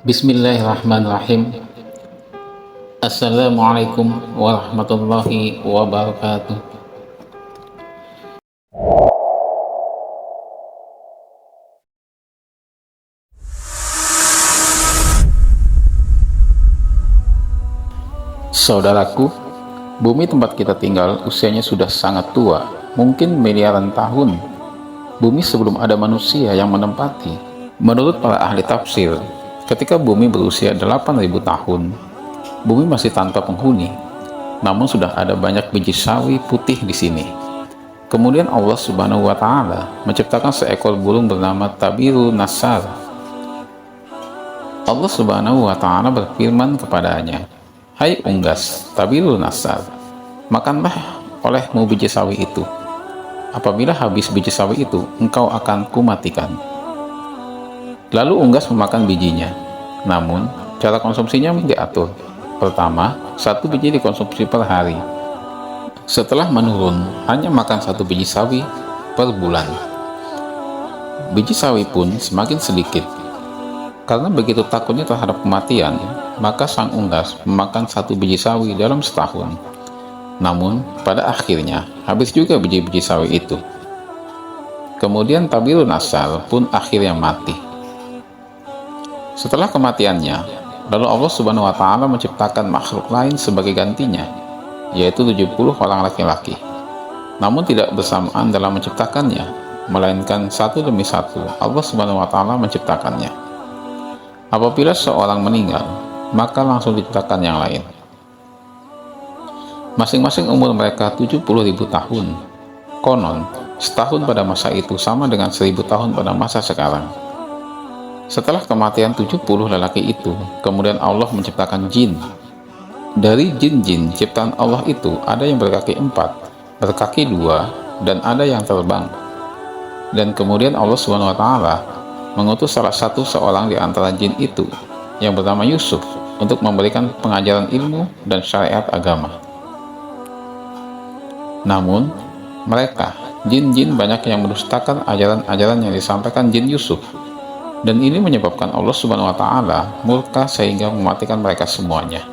Bismillahirrahmanirrahim. Assalamualaikum warahmatullahi wabarakatuh. Saudaraku, bumi tempat kita tinggal usianya sudah sangat tua, mungkin miliaran tahun. Bumi sebelum ada manusia yang menempati. Menurut para ahli tafsir, ketika bumi berusia 8.000 tahun, bumi masih tanpa penghuni, namun sudah ada banyak biji sawi putih di sini. Kemudian Allah Subhanahu wa Ta'ala menciptakan seekor burung bernama Tabiru Nasar. Allah Subhanahu wa Ta'ala berfirman kepadanya, "Hai unggas, Tabiru Nasar, makanlah olehmu biji sawi itu. Apabila habis biji sawi itu, engkau akan kumatikan." Lalu unggas memakan bijinya, namun cara konsumsinya diatur. Pertama, 1 biji dikonsumsi per hari. Setelah menurun, hanya makan 1 biji sawi per bulan. Biji sawi pun semakin sedikit. Karena begitu takutnya terhadap kematian, maka sang unggas memakan 1 biji sawi dalam setahun. Namun, pada akhirnya, habis juga biji-biji sawi itu. Kemudian Tabiru Nasar pun akhirnya mati. Setelah kematiannya, lalu Allah Subhanahu wa Ta'ala menciptakan makhluk lain sebagai gantinya, yaitu 70 orang laki-laki. Namun tidak bersamaan dalam menciptakannya, melainkan satu demi satu Allah Subhanahu wa Ta'ala menciptakannya. Apabila seorang meninggal, maka langsung diciptakan yang lain. Masing-masing umur mereka 70.000 tahun. Konon, setahun pada masa itu sama dengan 1000 tahun pada masa sekarang. Setelah kematian 70 lelaki itu, kemudian Allah menciptakan jin. Dari jin-jin ciptaan Allah itu, ada yang berkaki 4, berkaki 2, dan ada yang terbang. Dan kemudian Allah Subhanahu wa Ta'ala mengutus salah satu seorang di antara jin itu, yang bernama Yusuf, untuk memberikan pengajaran ilmu dan syariat agama. Namun, mereka, jin-jin banyak yang mendustakan ajaran-ajaran yang disampaikan jin Yusuf. Dan ini menyebabkan Allah Subhanahu wa Ta'ala murka sehingga mematikan mereka semuanya.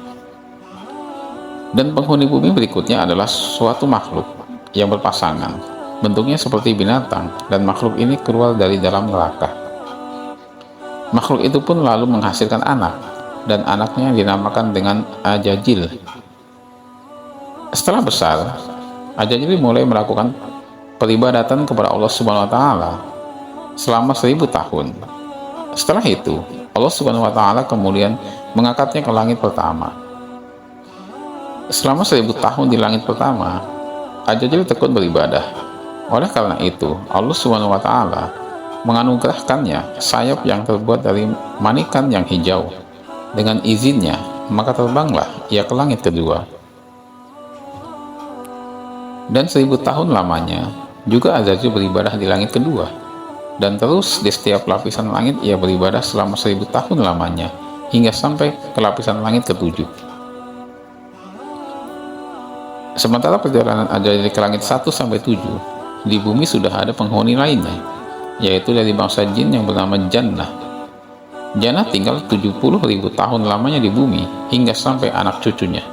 Dan penghuni bumi berikutnya adalah suatu makhluk yang berpasangan, bentuknya seperti binatang, dan makhluk ini keluar dari dalam neraka. Makhluk itu pun lalu menghasilkan anak, dan anaknya dinamakan dengan Ajajil. Setelah besar, Ajajil mulai melakukan peribadatan kepada Allah Subhanahu wa Ta'ala selama 1000 tahun. Setelah itu, Allah Subhanahu wa Ta'ala kemudian mengangkatnya ke langit pertama. Selama 1000 tahun di langit pertama, Ajajil tekun beribadah. Oleh karena itu, Allah Subhanahu wa Ta'ala menganugerahkannya sayap yang terbuat dari manikan yang hijau. Dengan izinnya, maka terbanglah ia ke langit kedua. Dan 1000 tahun lamanya, juga Ajajil beribadah di langit kedua. Dan terus di setiap lapisan langit ia beribadah selama 1000 tahun lamanya, hingga sampai ke lapisan langit ke-7. Sementara perjalanan Ajajil ke langit 1-7, di bumi sudah ada penghuni lainnya, yaitu dari bangsa jin yang bernama Jannah. Jannah tinggal 70.000 tahun lamanya di bumi, hingga sampai anak cucunya.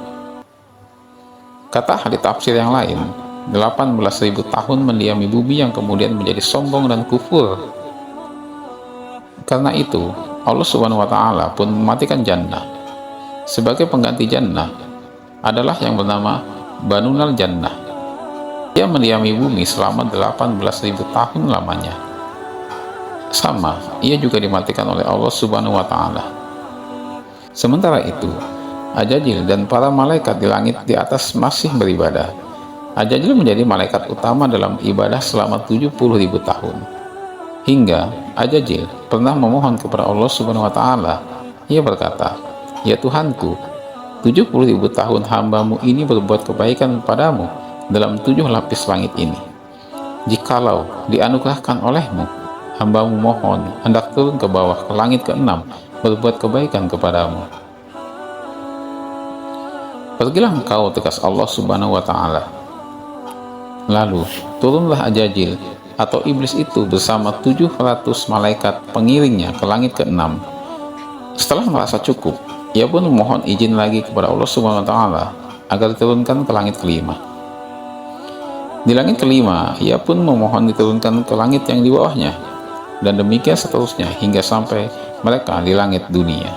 Kata ahli tafsir yang lain, 18.000 tahun mendiami bumi yang kemudian menjadi sombong dan kufur. Karena itu, Allah Subhanahu wa Ta'ala pun mematikan Jannah. Sebagai pengganti Jannah adalah yang bernama Banunal Jannah. Ia mendiami bumi selama 18.000 tahun lamanya. Sama, ia juga dimatikan oleh Allah Subhanahu wa Ta'ala. Sementara itu, Ajajil dan para malaikat di langit di atas masih beribadah. Ajajil menjadi malaikat utama dalam ibadah selama 70.000 tahun. Hingga Ajajil pernah memohon kepada Allah Subhanahu wa Ta'ala. Ia berkata, "Ya Tuhanku, 70.000 tahun hambamu ini berbuat kebaikan padamu dalam 7 lapis langit ini. Jikalau dianugerahkan olehmu, hambamu mohon hendak turun ke bawah ke langit ke-6 berbuat kebaikan kepadamu. Pergilah engkau," tegas Allah Subhanahu wa Ta'ala. Lalu turunlah Ajajil atau iblis itu bersama 700 malaikat pengiringnya ke langit ke-6. Setelah merasa cukup, ia pun memohon izin lagi kepada Allah Subhanahu wa taala agar diturunkan ke langit kelima. Di langit kelima, ia pun memohon diturunkan ke langit yang di bawahnya, dan demikian seterusnya hingga sampai mereka di langit dunia.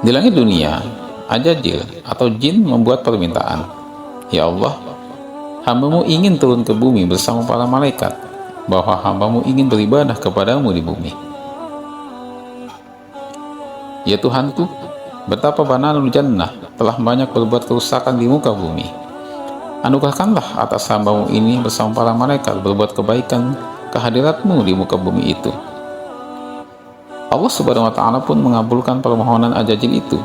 Di langit dunia, Ajajil atau jin membuat permintaan, "Ya Allah, hambamu ingin turun ke bumi bersama para malaikat, bahwa hambamu ingin beribadah kepadamu di bumi. Ya Tuhanku, betapa Bananul Jannah telah banyak berbuat kerusakan di muka bumi. Anugerahkanlah atas hambamu ini bersama para malaikat berbuat kebaikan kehadiratmu di muka bumi itu." Allah Subhanahu wa taala pun mengabulkan permohonan Ajajil itu.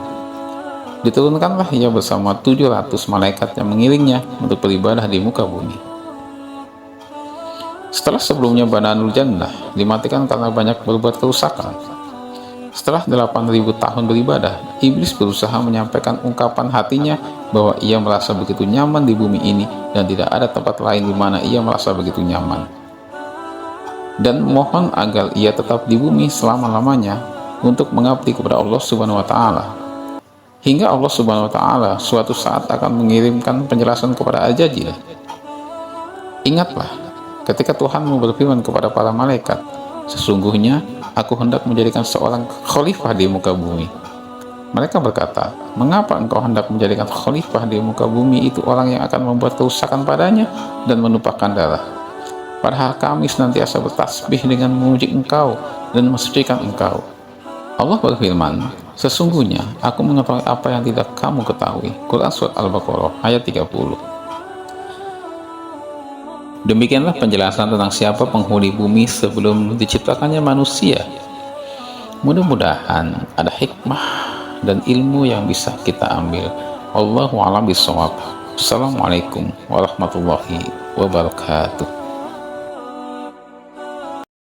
Diturunkanlah ia bersama 700 malaikat yang mengiringnya untuk beribadah di muka bumi. Setelah sebelumnya Bananul Jannah dimatikan karena banyak berbuat kerusakan, setelah 8.000 tahun beribadah, iblis berusaha menyampaikan ungkapan hatinya bahwa ia merasa begitu nyaman di bumi ini dan tidak ada tempat lain di mana ia merasa begitu nyaman, dan mohon agar ia tetap di bumi selama-lamanya untuk mengabdi kepada Allah Subhanahu wa taala. Hingga Allah Subhanahu wa taala suatu saat akan mengirimkan penjelasan kepada Ajajil. Ingatlah ketika Tuhanmu berfirman kepada para malaikat, "Sesungguhnya aku hendak menjadikan seorang khalifah di muka bumi." Mereka berkata, "Mengapa engkau hendak menjadikan khalifah di muka bumi itu orang yang akan membuat kerusakan padanya dan menumpahkan darah? Padahal kami senantiasa bertasbih dengan memuji engkau dan mensucikan engkau." Allah berfirman, "Sesungguhnya aku mengetahui apa yang tidak kamu ketahui." Quran Surat Al-Baqarah ayat 30. Demikianlah penjelasan tentang siapa penghuni bumi sebelum diciptakannya manusia. Mudah-mudahan ada hikmah dan ilmu yang bisa kita ambil. Wallahu a'lam bishawab. Assalamualaikum warahmatullahi wabarakatuh.